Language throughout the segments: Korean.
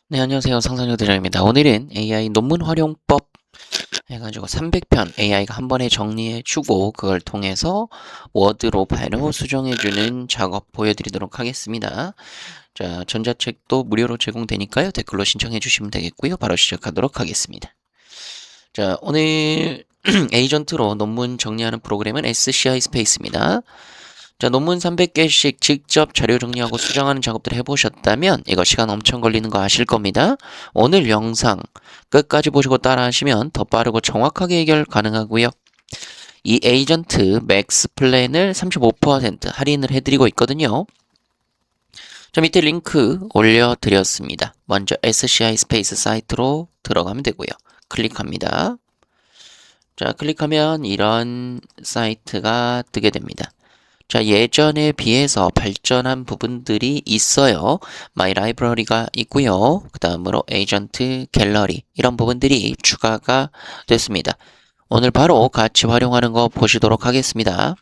네, 안녕하세요. 상상력 대장입니다. 오늘은 AI 논문 활용법 해가지고 300편 AI가 한 번에 정리해주고 그걸 통해서 워드로 바로 수정해주는 작업 보여드리도록 하겠습니다. 자, 전자책도 무료로 제공되니까요. 댓글로 신청해주시면 되겠고요. 바로 시작하도록 하겠습니다. 자, 오늘 에이전트로 논문 정리하는 프로그램은 SCI 스페이스입니다. 자, 논문 300개씩 직접 자료 정리하고 수정하는 작업들 해보셨다면 이거 시간 엄청 걸리는 거 아실 겁니다. 오늘 영상 끝까지 보시고 따라하시면 더 빠르고 정확하게 해결 가능하고요. 이 에이전트 맥스 플랜을 35% 할인을 해드리고 있거든요. 자, 밑에 링크 올려드렸습니다. 먼저 SCI 스페이스 사이트로 들어가면 되고요. 클릭합니다. 자, 클릭하면 이런 사이트가 뜨게 됩니다. 자, 예전에 비해서 발전한 부분들이 있어요. 마이 라이브러리가 있고요. 그 다음으로 에이전트 갤러리 이런 부분들이 추가가 됐습니다. 오늘 바로 같이 활용하는 거 보시도록 하겠습니다.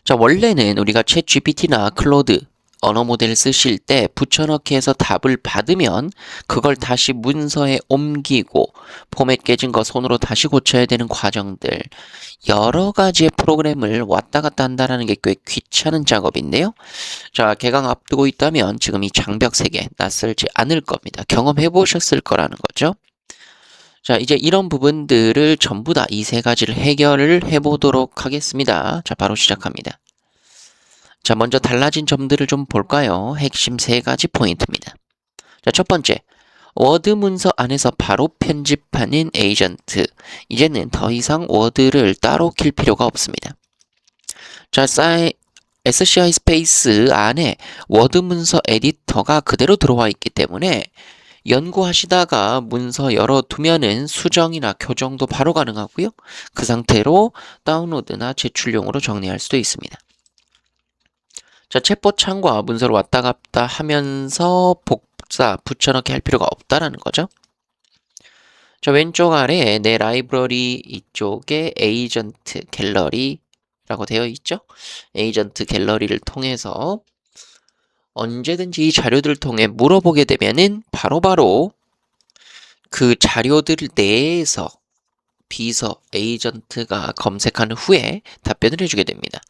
자, 원래는 우리가 챗 GPT나 클로드 언어 모델 쓰실 때 붙여넣기 해서 답을 받으면 그걸 다시 문서에 옮기고 포맷 깨진 거 손으로 다시 고쳐야 되는 과정들 여러 가지의 프로그램을 왔다 갔다 한다는 게 꽤 귀찮은 작업인데요. 자, 개강 앞두고 있다면 지금 이 장벽 3개 낯설지 않을 겁니다. 경험해 보셨을 거라는 거죠. 자, 이제 이런 부분들을 전부 다 이 3가지를 해결을 해보도록 하겠습니다. 자, 바로 시작합니다. 자, 먼저 달라진 점들을 좀 볼까요? 핵심 3가지 포인트입니다. 자, 첫 번째. 워드 문서 안에서 바로 편집하는 에이전트. 이제는 더 이상 워드를 따로 킬 필요가 없습니다. 자, SCI 스페이스 안에 워드 문서 에디터가 그대로 들어와 있기 때문에 연구하시다가 문서 열어두면은 수정이나 교정도 바로 가능하고요. 그 상태로 다운로드나 제출용으로 정리할 수도 있습니다. 자, 챗봇 창과 문서를 왔다 갔다 하면서 복사, 붙여넣기 할 필요가 없다라는 거죠. 자, 왼쪽 아래에 내 라이브러리 이쪽에 에이전트 갤러리라고 되어 있죠. 에이전트 갤러리를 통해서 언제든지 이 자료들을 통해 물어보게 되면은 바로바로 그 자료들 내에서 비서 에이전트가 검색한 후에 답변을 해주게 됩니다.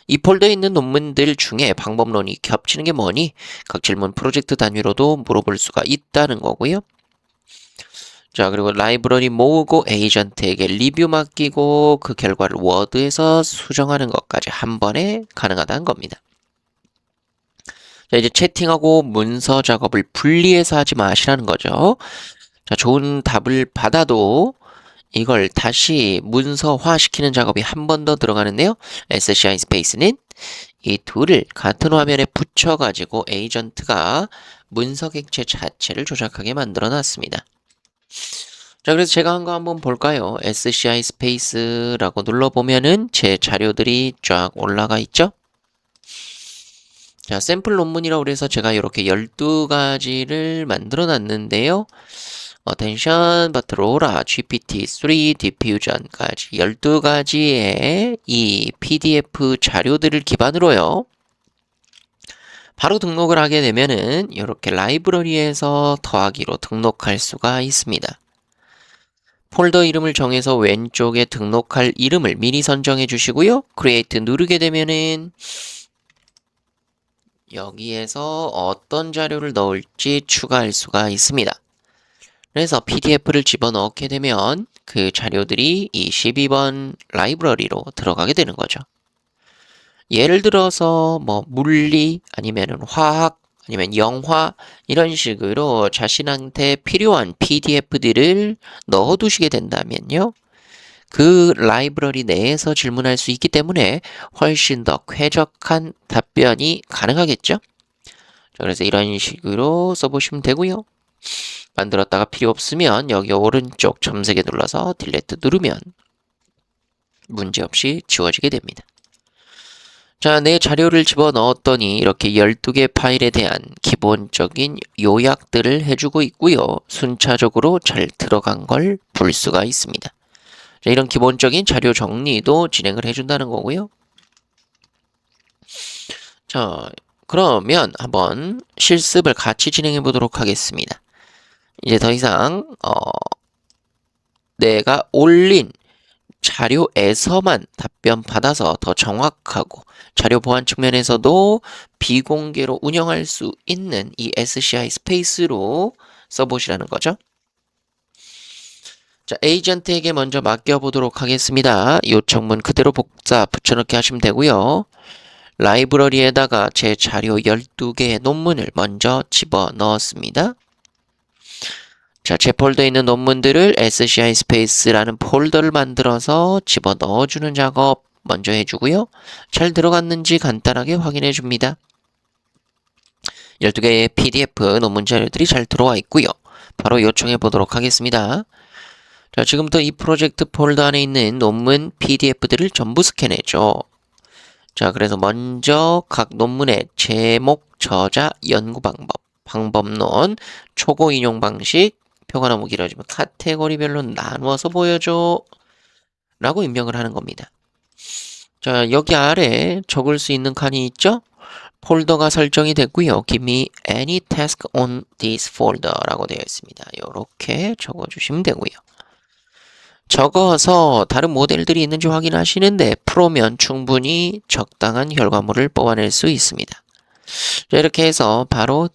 이 폴더에 있는 논문들 중에 방법론이 겹치는 게 뭐니? 각 질문 프로젝트 단위로도 물어볼 수가 있다는 거고요. 자, 그리고 라이브러리 모으고 에이전트에게 리뷰 맡기고 그 결과를 워드에서 수정하는 것까지 한 번에 가능하다는 겁니다. 자, 이제 채팅하고 문서 작업을 분리해서 하지 마시라는 거죠. 자, 좋은 답을 받아도 이걸 다시 문서화 시키는 작업이 한 번 더 들어가는데요. SCI 스페이스는 이 둘을 같은 화면에 붙여가지고 에이전트가 문서 객체 자체를 조작하게 만들어 놨습니다. 자, 그래서 제가 한 거 한번 볼까요? SCI 스페이스라고 눌러보면은 제 자료들이 쫙 올라가 있죠? 자, 샘플 논문이라고 해서 제가 이렇게 12가지를 만들어 놨는데요. 어텐션, 바트로라, GPT-3, 디퓨전까지 12가지의 이 PDF 자료들을 기반으로요. 바로 등록을 하게 되면은 이렇게 라이브러리에서 더하기로 등록할 수가 있습니다. 폴더 이름을 정해서 왼쪽에 등록할 이름을 미리 선정해 주시고요. Create 누르게 되면은 여기에서 어떤 자료를 넣을지 추가할 수가 있습니다. 그래서 PDF를 집어넣게 되면 그 자료들이 이 12번 라이브러리로 들어가게 되는 거죠. 예를 들어서 뭐 물리 아니면 화학 아니면 영화 이런 식으로 자신한테 필요한 PDF들을 넣어두시게 된다면요. 그 라이브러리 내에서 질문할 수 있기 때문에 훨씬 더 쾌적한 답변이 가능하겠죠. 자, 그래서 이런 식으로 써보시면 되고요. 만들었다가 필요 없으면 여기 오른쪽 점색에 눌러서 딜리트 누르면 문제없이 지워지게 됩니다. 자, 내 자료를 집어넣었더니 이렇게 12개 파일에 대한 기본적인 요약들을 해주고 있고요. 순차적으로 잘 들어간 걸 볼 수가 있습니다. 자, 이런 기본적인 자료 정리도 진행을 해준다는 거고요. 자, 그러면 한번 실습을 같이 진행해 보도록 하겠습니다. 이제 더 이상 내가 올린 자료에서만 답변 받아서 더 정확하고 자료 보안 측면에서도 비공개로 운영할 수 있는 이 SCI 스페이스로 써보시라는 거죠. 자, 에이전트에게 먼저 맡겨보도록 하겠습니다. 요청문 그대로 복사 붙여넣기 하시면 되고요. 라이브러리에다가 제 자료 12개의 논문을 먼저 집어넣었습니다. 자, 제 폴더에 있는 논문들을 SCI 스페이스라는 폴더를 만들어서 집어넣어주는 작업 먼저 해주고요. 잘 들어갔는지 간단하게 확인해 줍니다. 12개의 PDF 논문 자료들이 잘 들어와 있고요. 바로 요청해 보도록 하겠습니다. 자, 지금부터 이 프로젝트 폴더 안에 있는 논문 PDF들을 전부 스캔해줘. 자, 그래서 먼저 각 논문의 제목, 저자, 연구 방법, 방법론, 초고 인용 방식, 표가 너무 길어지면 카테고리별로 나누어서 보여줘 라고 입력을 하는 겁니다. 자, 여기 아래 적을 수 있는 칸이 있죠? 폴더가 설정이 됐고요. Give me any task on this folder 라고 되어 있습니다. 이렇게 적어주시면 되고요. 적어서 다른 모델들이 있는지 확인하시는데 프로면 충분히 적당한 결과물을 뽑아낼 수 있습니다. 자, 이렇게 해서 바로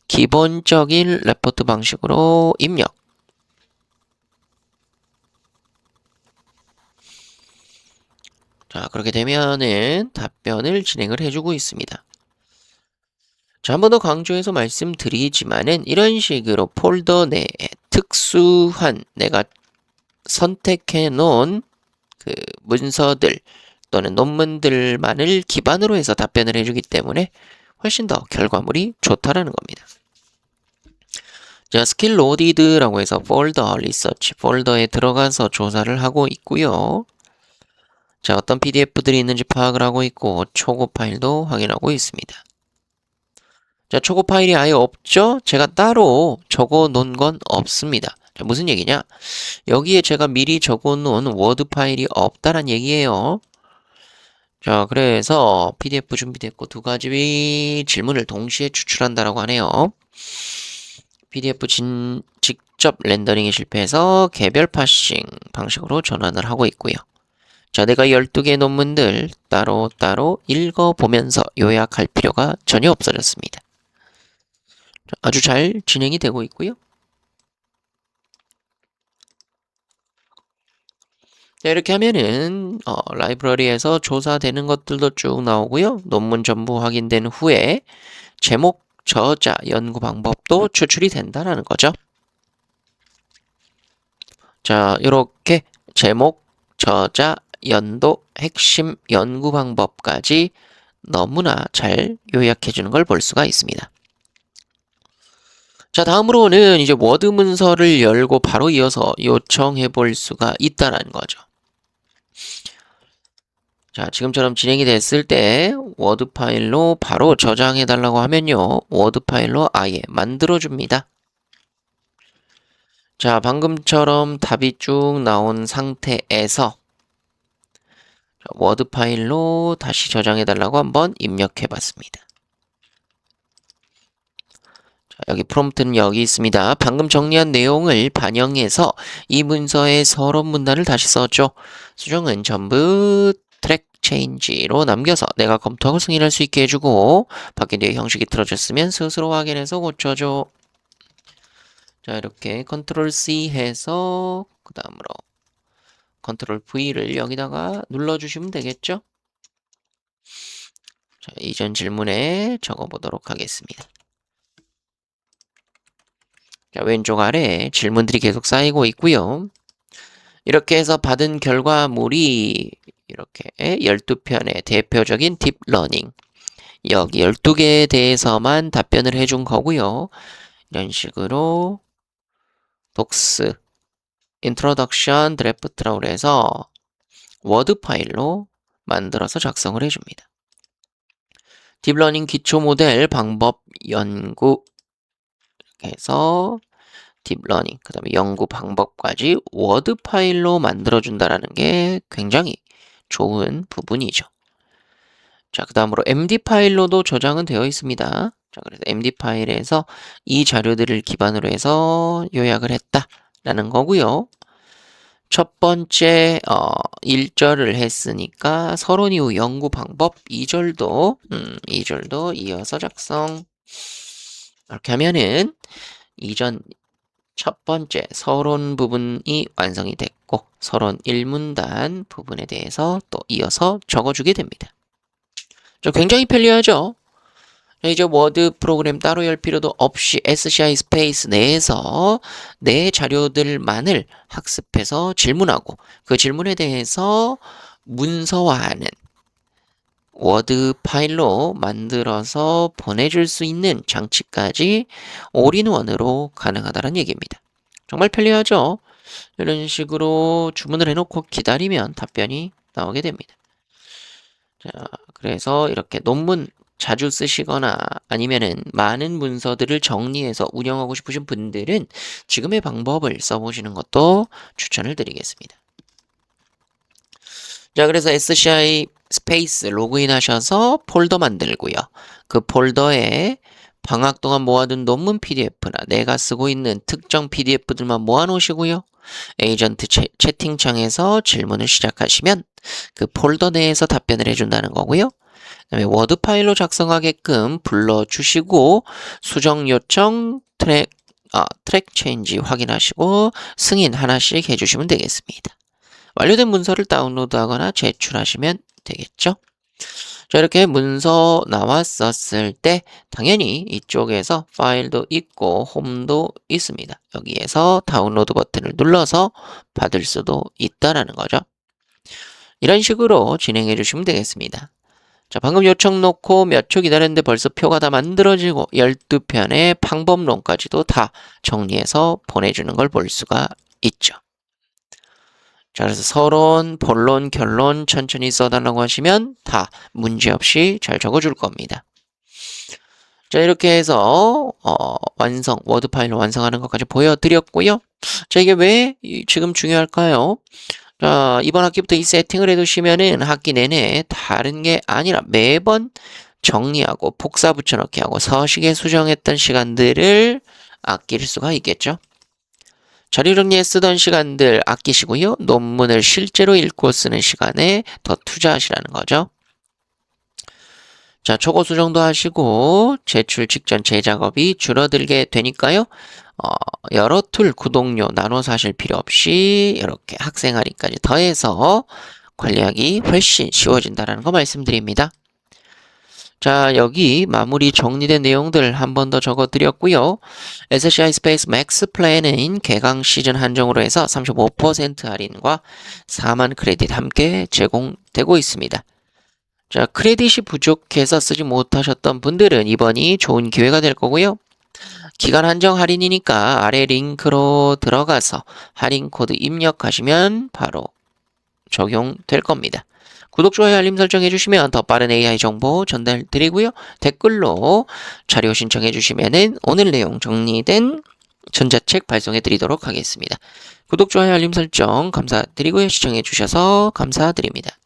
기본적인 레포트 방식으로 입력. 자, 그렇게 되면은 답변을 진행을 해주고 있습니다. 자, 한 번 더 강조해서 말씀드리지만은 이런 식으로 폴더 내에 특수한 내가 선택해 놓은 그 문서들 또는 논문들만을 기반으로 해서 답변을 해주기 때문에 훨씬 더 결과물이 좋다라는 겁니다. 자, 스킬 로디드라고 해서 폴더 리서치 폴더에 들어가서 조사를 하고 있고요. 자, 어떤 PDF들이 있는지 파악을 하고 있고 초고 파일도 확인하고 있습니다. 자, 초고 파일이 아예 없죠? 제가 따로 적어 놓은 건 없습니다. 자, 무슨 얘기냐? 여기에 제가 미리 적어 놓은 워드 파일이 없다란 얘기예요. 자, 그래서 PDF 준비됐고 두 가지 질문을 동시에 추출한다라고 하네요. PDF 직접 렌더링이 실패해서 개별 파싱 방식으로 전환을 하고 있고요. 자, 내가 12개의 논문들 따로따로 읽어보면서 요약할 필요가 전혀 없어졌습니다. 아주 잘 진행이 되고 있고요. 자, 이렇게 하면은 라이브러리에서 조사되는 것들도 쭉 나오고요. 논문 전부 확인된 후에 제목, 저자, 연구 방법도 추출이 된다는 거죠. 자, 이렇게 제목, 저자, 연도, 핵심 연구 방법까지 너무나 잘 요약해 주는 걸 볼 수가 있습니다. 자, 다음으로는 이제 워드 문서를 열고 바로 이어서 요청해 볼 수가 있다는 거죠. 자, 지금처럼 진행이 됐을 때 워드 파일로 바로 저장해 달라고 하면요. 워드 파일로 아예 만들어 줍니다. 자, 방금처럼 답이 쭉 나온 상태에서 워드 파일로 다시 저장해 달라고 한번 입력해 봤습니다. 자, 여기 프롬프트는 여기 있습니다. 방금 정리한 내용을 반영해서 이 문서의 서론 문단을 다시 썼죠. 수정은 전부 트랙 체인지로 남겨서 내가 검토하고 승인할 수 있게 해주고 바뀐 뒤에 형식이 틀어졌으면 스스로 확인해서 고쳐줘. 자, 이렇게 컨트롤 C 해서 그 다음으로 컨트롤 V를 여기다가 눌러주시면 되겠죠? 자, 이전 질문에 적어보도록 하겠습니다. 자, 왼쪽 아래 질문들이 계속 쌓이고 있고요. 이렇게 해서 받은 결과물이 이렇게 12편의 대표적인 딥러닝 여기 12개에 대해서만 답변을 해준 거고요. 이런 식으로 독스 인트로덕션 드래프트라고 해서 워드 파일로 만들어서 작성을 해줍니다. 딥러닝 기초 모델 방법 연구 이렇게 해서 딥러닝 그 다음에 연구 방법까지 워드 파일로 만들어준다라는 게 굉장히 좋은 부분이죠. 자, 그 다음으로 MD 파일로도 저장은 되어 있습니다. 자, 그래서 MD 파일에서 이 자료들을 기반으로 해서 요약을 했다라는 거고요. 첫 번째 1절을 했으니까 서론 이후 연구 방법 2절도 이어서 작성. 이렇게 하면은 이전 첫 번째 서론 부분이 완성이 됐고 서론 1문단 부분에 대해서 또 이어서 적어주게 됩니다. 굉장히 편리하죠? 이제 워드 프로그램 따로 열 필요도 없이 SCI 스페이스 내에서 내 자료들만을 학습해서 질문하고 그 질문에 대해서 문서화하는 워드 파일로 만들어서 보내줄 수 있는 장치까지 올인원으로 가능하다는 얘기입니다. 정말 편리하죠? 이런 식으로 주문을 해놓고 기다리면 답변이 나오게 됩니다. 자, 그래서 이렇게 논문 자주 쓰시거나 아니면은 많은 문서들을 정리해서 운영하고 싶으신 분들은 지금의 방법을 써보시는 것도 추천을 드리겠습니다. 자, 그래서 SCI 스페이스 로그인 하셔서 폴더 만들고요. 그 폴더에 방학 동안 모아둔 논문 PDF나 내가 쓰고 있는 특정 PDF들만 모아놓으시고요. 에이전트 채팅창에서 질문을 시작하시면 그 폴더 내에서 답변을 해준다는 거고요. 그다음에 워드 파일로 작성하게끔 불러주시고 수정 요청 트랙 체인지 확인하시고 승인 하나씩 해주시면 되겠습니다. 완료된 문서를 다운로드하거나 제출하시면 되겠죠. 자, 이렇게 문서 나왔었을 때 당연히 이쪽에서 파일도 있고 홈도 있습니다. 여기에서 다운로드 버튼을 눌러서 받을 수도 있다라는 거죠. 이런 식으로 진행해 주시면 되겠습니다. 자, 방금 요청 놓고 몇 초 기다렸는데 벌써 표가 다 만들어지고 12편의 방법론까지도 다 정리해서 보내주는 걸 볼 수가 있죠. 자, 그래서 서론, 본론, 결론 천천히 써달라고 하시면 다 문제없이 잘 적어줄 겁니다. 자, 이렇게 해서 워드 파일로 완성하는 것까지 보여드렸고요. 자, 이게 왜 지금 중요할까요? 자, 이번 학기부터 이 세팅을 해두시면은 학기 내내 다른 게 아니라 매번 정리하고 복사 붙여넣기 하고 서식에 수정했던 시간들을 아낄 수가 있겠죠. 자료 정리에 쓰던 시간들 아끼시고요. 논문을 실제로 읽고 쓰는 시간에 더 투자하시라는 거죠. 자, 초고 수정도 하시고 제출 직전 재작업이 줄어들게 되니까요. 여러 툴 구독료 나눠서 하실 필요 없이 이렇게 학생 할인까지 더해서 관리하기 훨씬 쉬워진다는 거 말씀드립니다. 자, 여기 마무리 정리된 내용들 한 번 더 적어드렸고요. SCI 스페이스 맥스 플랜은 개강 시즌 한정으로 해서 35% 할인과 4만 크레딧 함께 제공되고 있습니다. 자, 크레딧이 부족해서 쓰지 못하셨던 분들은 이번이 좋은 기회가 될 거고요. 기간 한정 할인이니까 아래 링크로 들어가서 할인 코드 입력하시면 바로 적용될 겁니다. 구독, 좋아요, 알림 설정 해주시면 더 빠른 AI 정보 전달드리고요. 댓글로 자료 신청해주시면 오늘 내용 정리된 전자책 발송해드리도록 하겠습니다. 구독, 좋아요, 알림 설정 감사드리고요. 시청해주셔서 감사드립니다.